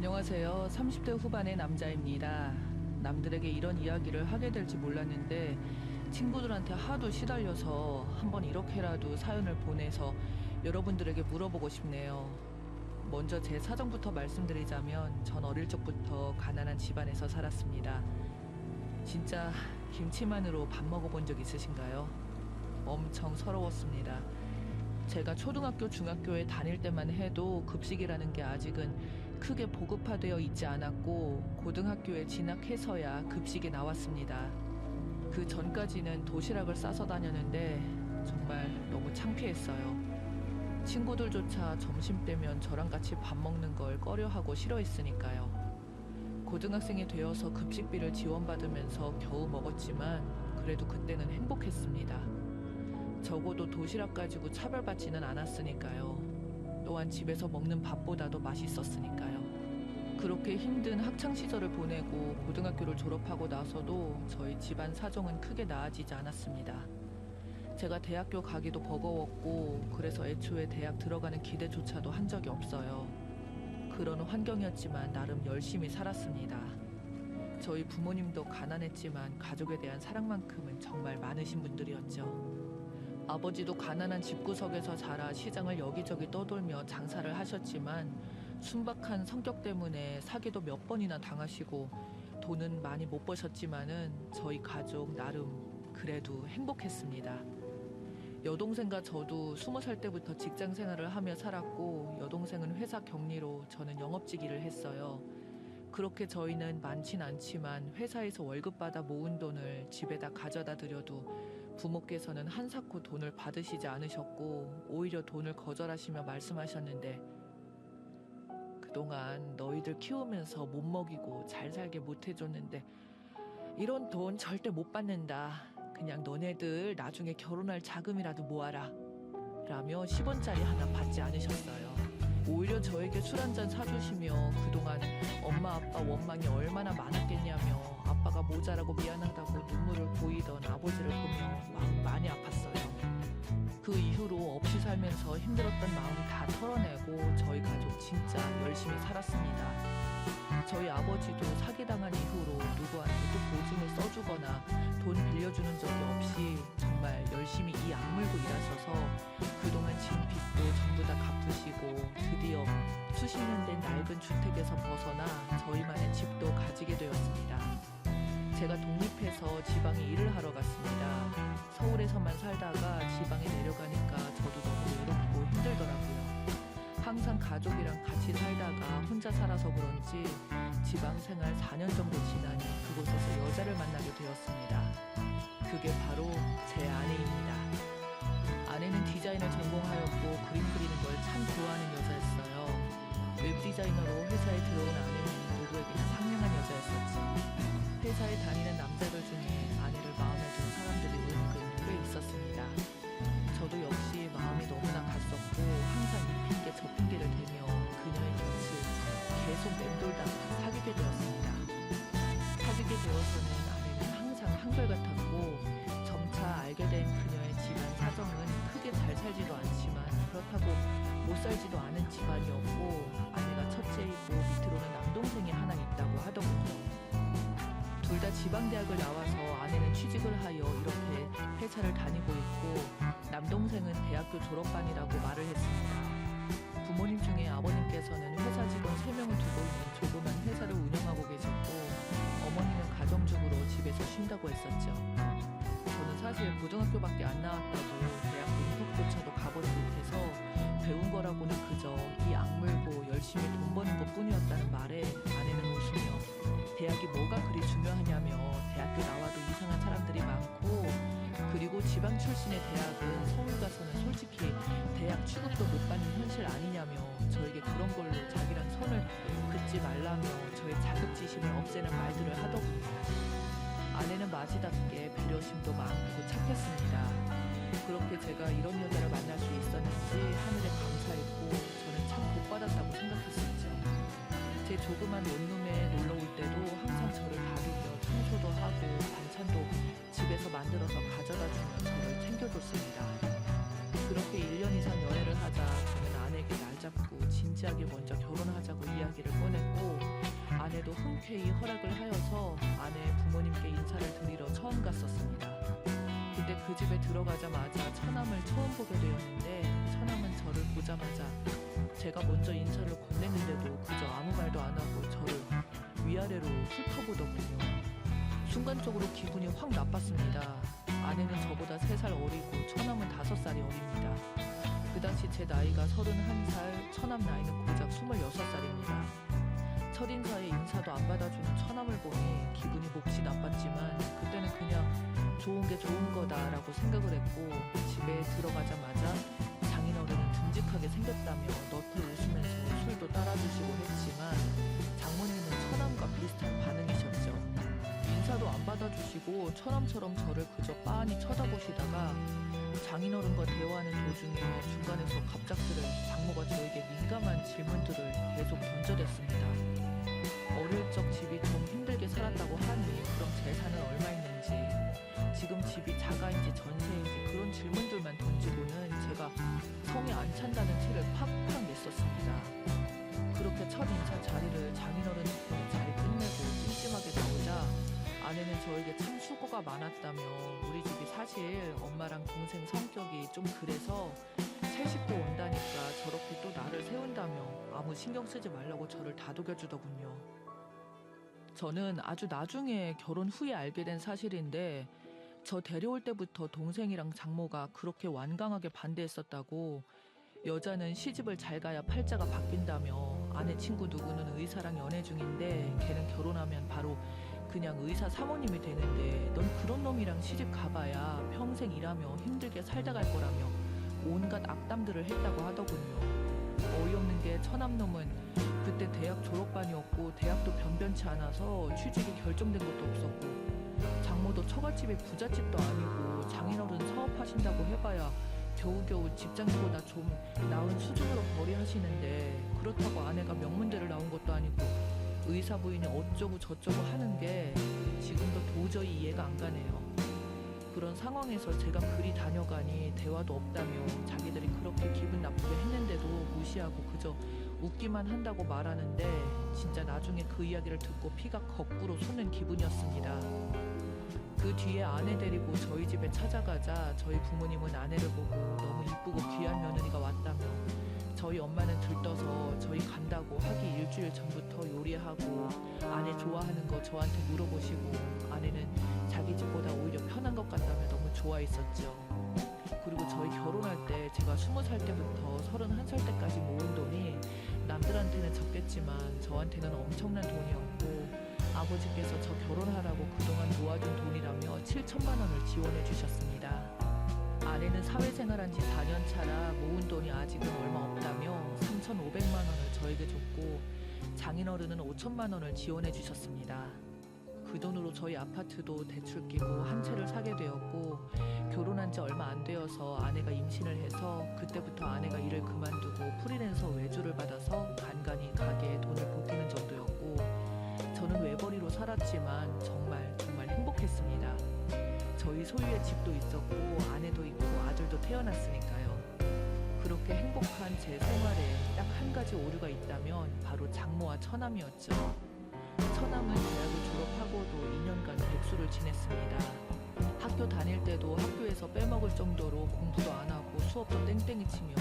안녕하세요. 30대 후반의 남자입니다. 남들에게 이런 이야기를 하게 될지 몰랐는데 친구들한테 하도 시달려서 한번 이렇게라도 사연을 보내서 여러분들에게 물어보고 싶네요. 먼저 제 사정부터 말씀드리자면 전 어릴 적부터 가난한 집안에서 살았습니다. 진짜 김치만으로 밥 먹어본 적 있으신가요? 엄청 서러웠습니다. 제가 초등학교, 중학교에 다닐 때만 해도 급식이라는 게 아직은 크게 보급화되어 있지 않았고 고등학교에 진학해서야 급식이 나왔습니다. 그 전까지는 도시락을 싸서 다녔는데 정말 너무 창피했어요. 친구들조차 점심때면 저랑 같이 밥 먹는 걸 꺼려하고 싫어했으니까요. 고등학생이 되어서 급식비를 지원받으면서 겨우 먹었지만 그래도 그때는 행복했습니다. 적어도 도시락 가지고 차별받지는 않았으니까요. 또한 집에서 먹는 밥보다도 맛있었으니까요. 그렇게 힘든 학창시절을 보내고 고등학교를 졸업하고 나서도 저희 집안 사정은 크게 나아지지 않았습니다. 제가 대학교 가기도 버거웠고 그래서 애초에 대학 들어가는 기대조차도 한 적이 없어요. 그런 환경이었지만 나름 열심히 살았습니다. 저희 부모님도 가난했지만 가족에 대한 사랑만큼은 정말 많으신 분들이었죠. 아버지도 가난한 집구석에서 자라 시장을 여기저기 떠돌며 장사를 하셨지만 순박한 성격 때문에 사기도 몇 번이나 당하시고 돈은 많이 못 버셨지만은 저희 가족 나름 그래도 행복했습니다. 여동생과 저도 20살 때부터 직장 생활을 하며 살았고 여동생은 회사 격리로 저는 영업직 일을 했어요. 그렇게 저희는 많진 않지만 회사에서 월급 받아 모은 돈을 집에다 가져다 드려도 부모께서는 한사코 돈을 받으시지 않으셨고 오히려 돈을 거절하시며 말씀하셨는데 그동안 너희들 키우면서 못 먹이고 잘 살게 못 해줬는데 이런 돈 절대 못 받는다. 그냥 너네들 나중에 결혼할 자금이라도 모아라. 라며 10원짜리 하나 받지 않으셨어요. 오히려 저에게 술 한잔 사주시며 그동안 엄마 아빠 원망이 얼마나 많았겠냐며 아빠가 모자라고 미안하다고 눈물을 보이던 아버지를 보며 마음 많이 아팠어요. 그 이후로 없이 살면서 힘들었던 마음 다 털어내고 저희 가족 진짜 열심히 살았습니다. 저희 아버지도 사기당한 이후로 누구한테 또 보증을 써주거나 돈 빌려주는 적이 없이 정말 열심히 이 악물고 일하셔서 그동안 진 빚도 전부 다 갚으시고 드디어 수십 년 된 낡은 주택에서 벗어나 저희만의 집도 가지게 되었습니다. 제가 독립해서 지방에 일을 하러 갔습니다. 서울에서만 살다가 지방에 내려가니까 저도 너무 외롭고 힘들더라고요. 항상 가족이랑 같이 살다가 혼자 살아서 그런지 지방 생활 4년 정도 지나니 그곳에서 여자를 만나게 되었습니다. 그게 바로 제 아내입니다. 아내는 디자인을 전공하였고 그림 그리는 걸 참 좋아하는 여자였어요. 웹디자이너로 회사에 들어온 아내는 누구에게나 상냥한 여자였었죠. 회사에 다니는 남자들 중에 아내를 마음에 둔 사람들이 은근 꽤 있었습니다. 저도 역시 마음이 너무나 갔었고 항상 이 핑계 저 핑계를 대며 그녀의 곁을 계속 맴돌다가 사귀게 되었습니다. 사귀게 되어서는 아내는 항상 한결같았고 점차 알게 된 그녀의 집안 사정은 크게 잘 살지도 않지만 그렇다고 못 살지도 않은 집안이었고 아내가 첫째이고 밑으로는 남동생이 하나 있다고 하더군요. 둘 다 지방대학을 나와서 아내는 취직을 하여 이렇게 회사를 다니고 있고 남동생은 대학교 졸업반이라고 말을 했습니다. 부모님 중에 아버님께서는 회사 직원 3명을 두고 있는 조그만 회사를 운영하고 계셨고 어머니는 가정주부로 집에서 쉰다고 했었죠. 저는 사실 고등학교밖에 안 나왔다고 대학 문턱조차도 가보지 못해서 배운 거라고는 그저 이 악물고 열심히 돈 버는 것 뿐이었다는 말에 아내는 웃으며 대학이 뭐가 그리 중요하냐며 대학교 나와도 이상한 사람들이 많고 그리고 지방 출신의 대학은 서울 가서는 솔직히 대학 취급도 못 받는 현실 아니냐며 저에게 그런 걸로 자기랑 선을 긋지 말라며 저의 자격지심을 없애는 말들을 하더군요. 아내는 마지답게 배려심도 많고 착했습니다. 그렇게 제가 이런 여자를 만날 수 있었는지 하늘에 감사했고 저는 참 복받았다고 생각했었죠. 제 조그만 원룸에 놀러 올 때도 항상 저를 다루며 청소도 하고 반찬도 집에서 만들어서 가져다 주며 저를 챙겨줬습니다. 그렇게 1년 이상 연애를 하자 저는 아내에게 날 잡고 진지하게 먼저 결혼하자고 이야기를 꺼냈고 아내도 흔쾌히 허락을 하여서 아내 부모님께 인사를 드리러 처음 갔었습니다. 근데 그 집에 들어가자마자 처남을 처음 보게 되었는데 처남은 저를 보자마자 제가 먼저 인사를 건넸는데도 그저 아무 말도 안 하고 저를 위아래로 훑어보더군요. 순간적으로 기분이 확 나빴습니다. 아내는 저보다 3살 어리고 처남은 5살이 어립니다. 그 당시 제 나이가 31살, 처남 나이는 고작 26살입니다. 첫인사에 인사도 안 받아주는 처남을 보니 기분이 몹시 나빴지만 그때는 그냥 좋은 게 좋은 거다라고 생각을 했고 집에 들어가자마자 장인어른은 듬직하게 생겼다며 너트 웃으면서 술도 따라주시고 했지만 장모님은 처남과 비슷한 반응이셨죠. 인사도 안 받아주시고 처남처럼 저를 그저 빤히 쳐다보시다가 장인어른과 대화하는 도중에 중간에서 갑작스레 장모가 저에게 민감한 질문들을 계속 던져댔습니다. 어릴 적 집이 좀 힘들게 살았다고 하니 그럼 재산은 얼마 있는지, 지금 집이 자가인지 전세인지 그런 질문들만 던지고는 제가 성에 안 찬다는 티를 팍팍 냈었습니다. 그렇게 첫 인사 자리를 장인어른 덕분에 잘 끝내고 찜찜하게 나오자 아내는 저에게 참 수고가 많았다며 우리 집이 사실 엄마랑 동생 성격이 좀 그래서 새 식구 온다니까 저렇게 또 나를 세운다며 아무 신경 쓰지 말라고 저를 다독여주더군요. 저는 아주 나중에 결혼 후에 알게 된 사실인데 저 데려올 때부터 동생이랑 장모가 그렇게 완강하게 반대했었다고, 여자는 시집을 잘 가야 팔자가 바뀐다며 아내 친구 누구는 의사랑 연애 중인데 걔는 결혼하면 바로 그냥 의사 사모님이 되는데 넌 그런 놈이랑 시집 가봐야 평생 일하며 힘들게 살다 갈 거라며 온갖 악담들을 했다고 하더군요. 어이없는 게 처남놈은 그때 대학 졸업반이었고 대학도 변변치 않아서 취직이 결정된 것도 없었고 장모도 처갓집이 부잣집도 아니고 장인어른 사업하신다고 해봐야 겨우겨우 직장인보다 좀 나은 수준으로 벌이하시는데 그렇다고 아내가 명문대를 나온 것도 아니고 의사 부인이 어쩌고 저쩌고 하는 게 지금도 도저히 이해가 안 가네요. 그런 상황에서 제가 그리 다녀가니 대화도 없다며 자기들이 그렇게 기분 나쁘게 했는데도 무시하고 그저 웃기만 한다고 말하는데 진짜 나중에 그 이야기를 듣고 피가 거꾸로 솟는 기분이었습니다. 그 뒤에 아내 데리고 저희 집에 찾아가자 저희 부모님은 아내를 보고 너무 이쁘고 귀한 며느리가 왔다며 저희 엄마는 들떠서 저희 간다고 하기 일주일 전부터 요리하고 아내 좋아하는 거 저한테 물어보시고 아내는 자기 집보다 오히려 편한 것 같다며 너무 좋아했었죠. 그리고 저희 결혼할 때 제가 20살 때부터 31살 때까지 모은 돈이 남들한테는 적겠지만 저한테는 엄청난 돈이었고 아버지께서 저 결혼하라고 그동안 모아둔 돈이라며 7천만 원을 지원해 주셨습니다. 아내는 사회생활한 지 4년 차라 모은 돈이 아직은 얼마 없다며 3,500만 원을 저에게 줬고 장인어른은 5천만 원을 지원해 주셨습니다. 그 돈으로 저희 아파트도 대출 끼고 한 채를 사게 되었고 결혼한 지 얼마 안 되어서 아내가 임신을 해서 그때부터 아내가 일을 그만두고 프리랜서 외주를 받아서 간간히 가게에 돈을 보태는 정도였고 저는 외벌이로 살았지만 정말 행복했습니다. 저희 소유의 집도 있었고 아내도 있고 아들도 태어났으니까요. 그렇게 행복한 제 생활에 딱 한 가지 오류가 있다면 바로 장모와 처남이었죠. 처남은 대학을 졸업하고도 2년간 백수를 지냈습니다. 학교 다닐 때도 학교에서 빼먹을 정도로 공부도 안 하고 수업도 땡땡이 치며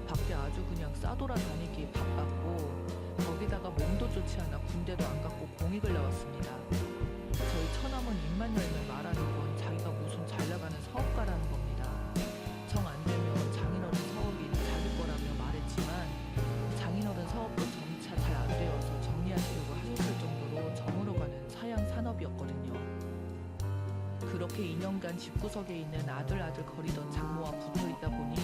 밖에 아주 그냥 싸돌아 다니기 바빴고 거기다가 몸도 좋지 않아 군대도 안 갔고 공익을 나왔습니다. 저희 처남은 입만 열면 말하는 건 자기가 무슨 잘 나가는 사업가라는 겁니다. 정 안 되면 장인어른 사업이 자기 거라며 말했지만 장인어른 사업도 점차 잘 안 되어서 정리하시려고 하셨을 정도로 저물어가는 사양 산업이었거든요. 그렇게 2년간 집구석에 있는 아들 거리던 장모와 붙어있다 보니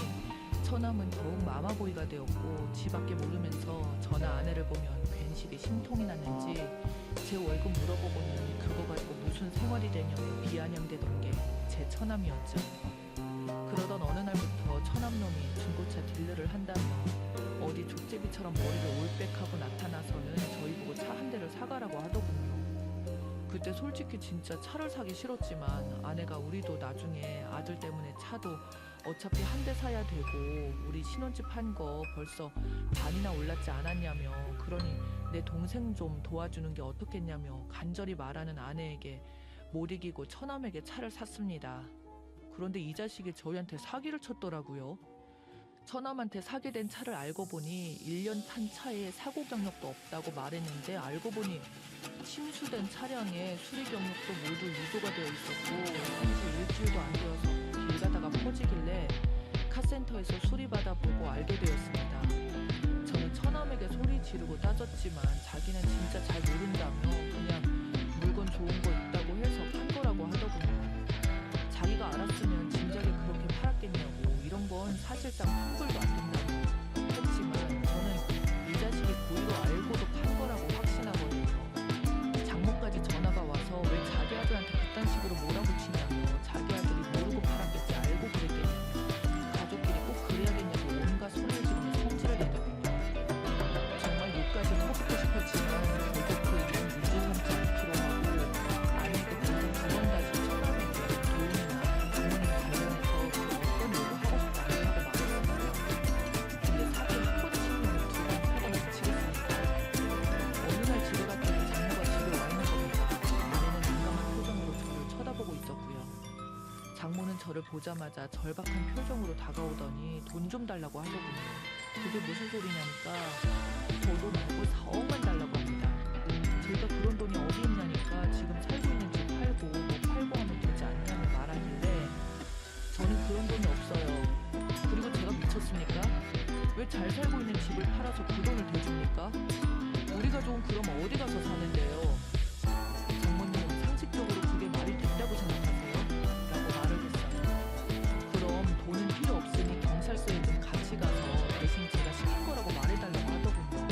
처남은 더욱 마마보이가 되었고 지 밖에 모르면서 저나 아내를 보면 괜시리 심통이 났는지 제 월급 물어보고는 그거 가지고 무슨 생활이 되냐며 비아냥대던 게 제 처남이었죠. 그러던 어느 날부터 처남놈이 중고차 딜러를 한다며 어디 족제비처럼 머리를 올백하고 나타나서는 저희 보고 차 한 대를 사가라고 하더군요. 그때 솔직히 진짜 차를 사기 싫었지만 아내가 우리도 나중에 아들 때문에 차도 어차피 한 대 사야 되고 우리 신혼집 한 거 벌써 반이나 올랐지 않았냐며 그러니 내 동생 좀 도와주는 게 어떻겠냐며 간절히 말하는 아내에게 못 이기고 처남에게 차를 샀습니다. 그런데 이 자식이 저희한테 사기를 쳤더라고요. 처남한테 사게 된 차를 알고 보니 1년 탄 차에 사고 경력도 없다고 말했는데 알고 보니 침수된 차량에 수리 경력도 모두 유도가 되어 있었고 산지 일주일도 안 되어서 길 가다가 퍼지길래 카센터에서 수리받아 보고 알게 되었습니다. 저는 처남에게 소리 지르고 따졌지만 자기는 진짜 잘 모른다며 그냥 물건 좋은 거 있다고 해서 판 거라고 하더군요. 자기가 알았으면 진작에 그렇게 팔았겠냐고 이런 건 사실상 환불도 안 된다고 했지만 저는 이 자식이 고의로 알고도 판 거라고 확신하거든요. 장모까지 전화가 와서 왜 자기 아들한테 그딴 식으로 몰아붙이냐며 자기 아들이 모르고 팔았겠지 알고 그랬겠냐며 가족끼리 꼭 그래야겠냐고 온갖 소리를 지르며 성질을 내더군요. 정말 욕까지 퍼붓고 싶었지만 결국 그 일은 문제 삼지 않기로 하고 아내에게 평생 2번 다시 처남에게 도움이나 부모님 관련해서 어떤 일도 하고 싶지 않다고 말했습니다. 근데 사기 한 번 치면 2번, 3번 미치겠습니다. 어느 날 집에 갔더니 장모가 집에 와 있는 겁니다. 아내는 민감한 표정으로 저를 쳐다보고 있었고요. 장모는 저를 보자마자 절박한 표정으로 다가오더니 돈 좀 달라고 하더군요. 그게 무슨 소리냐니까 저도 먹고 4억만 달라고 합니다. 제가 그런 돈이 어디 있냐니까 지금 살고 있는 집 팔고 뭐 팔고 하면 되지 않냐며 말하길래 저는 그런 돈이 없어요. 그리고 제가 미쳤습니까? 왜 잘 살고 있는 집을 팔아서 그 돈을 대줍니까? 우리 가족은 그럼 어디 가서 사는데요? 장모님 상식적으로 그게 말이 된다고 생각하세요? 라고 말을 했어요. 그럼 돈은 필요 없으니 경찰서에 좀 같이 가서 대신 제가 시킨 거라고 말해달라고 하더군요.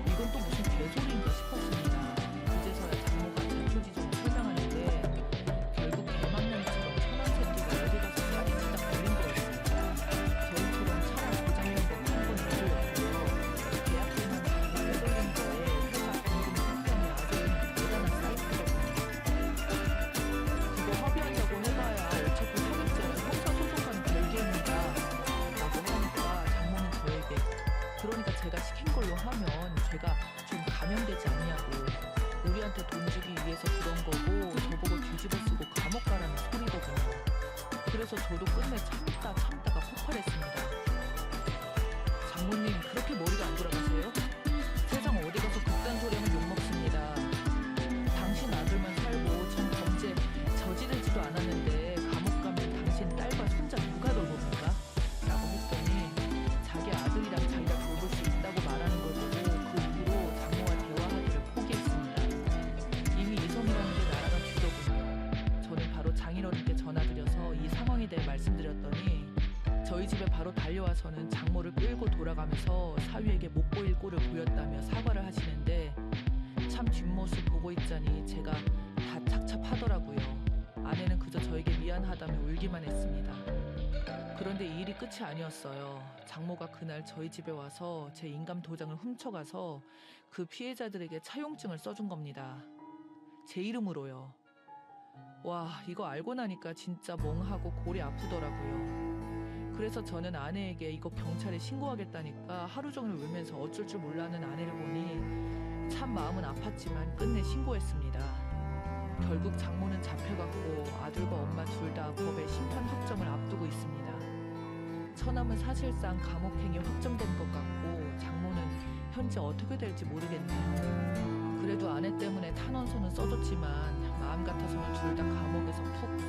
이건 또 무슨 개소리인가 싶었습니다. 그제서야 장모가 자초지종을 설명하는데 결국 개망명이처럼 천원 새끼가 어디 가서 사기치다 걸린 거였습니다. 저희처럼 차량 고장난 거 팔고 내주려고요. 계약금은 다 빼돌린 거에 회사 공금 상병이 아주 그냥 대단한 사이트거든요. 그거 합의하자고 해봐야 어차피 사기죄는 형사소송과는 별개입니다. 라고 하니까 장모는 저에게 그러니까 제가 시킨 걸로 하면 죄가 좀 감형되지 않냐고 우리한테 돈 주기 위해서 그런 거고 저보고 뒤집어 쓰고 감옥 가라는 소리거든요. 그래서 저도 끝내 참다가 폭발했습니다. 장모님 그렇게 머리가 안 돌아가세요? 세상 어디 가서 그딴 소리 하면 욕먹습니다. 당신 아들만 살고 전 범죄 저지르지도 않았는데 감옥 가면 당신 딸과 손자 누가 돌봅니까? 라고 했더니 자기 아들이랑 자기가 돌볼 수 있다고 말하는 걸 보고 그 이후로 장모와 대화하기를 포기했습니다. 이미 이성이라는 게 날아간 뒤더군요. 저는 바로 장인어른께 전화드려서 이 상황에 대해 말씀드렸더니 저희 집에 바로 달려와서는 장모를 끌고 돌아가면서 사위에게 못 보일 꼴을 보였다며 사과를 하시는데 참 뒷모습 보고 있자니 제가 다 착잡하더라고요. 아내는 그저 저에게 미안하다며 울기만 했습니다. 그런데 이 일이 끝이 아니었어요. 장모가 그날 저희 집에 와서 제 인감 도장을 훔쳐가서 그 피해자들에게 차용증을 써준 겁니다. 제 이름으로요. 와, 이거 알고 나니까 진짜 멍하고 골이 아프더라고요. 그래서 저는 아내에게 이거 경찰에 신고하겠다니까 하루 종일 울면서 어쩔 줄 몰라하는 아내를 보니 참 마음은 아팠지만 끝내 신고했습니다. 결국 장모는 잡혀갔고 아들과 엄마 둘 다 법의 심판 확정을 앞두고 있습니다. 처남은 사실상 감옥행이 확정된 것 같고 장모는 현재 어떻게 될지 모르겠네요. 그래도 아내 때문에 탄원서는 써줬지만 마음 같아서는 둘 다 감옥에서 푹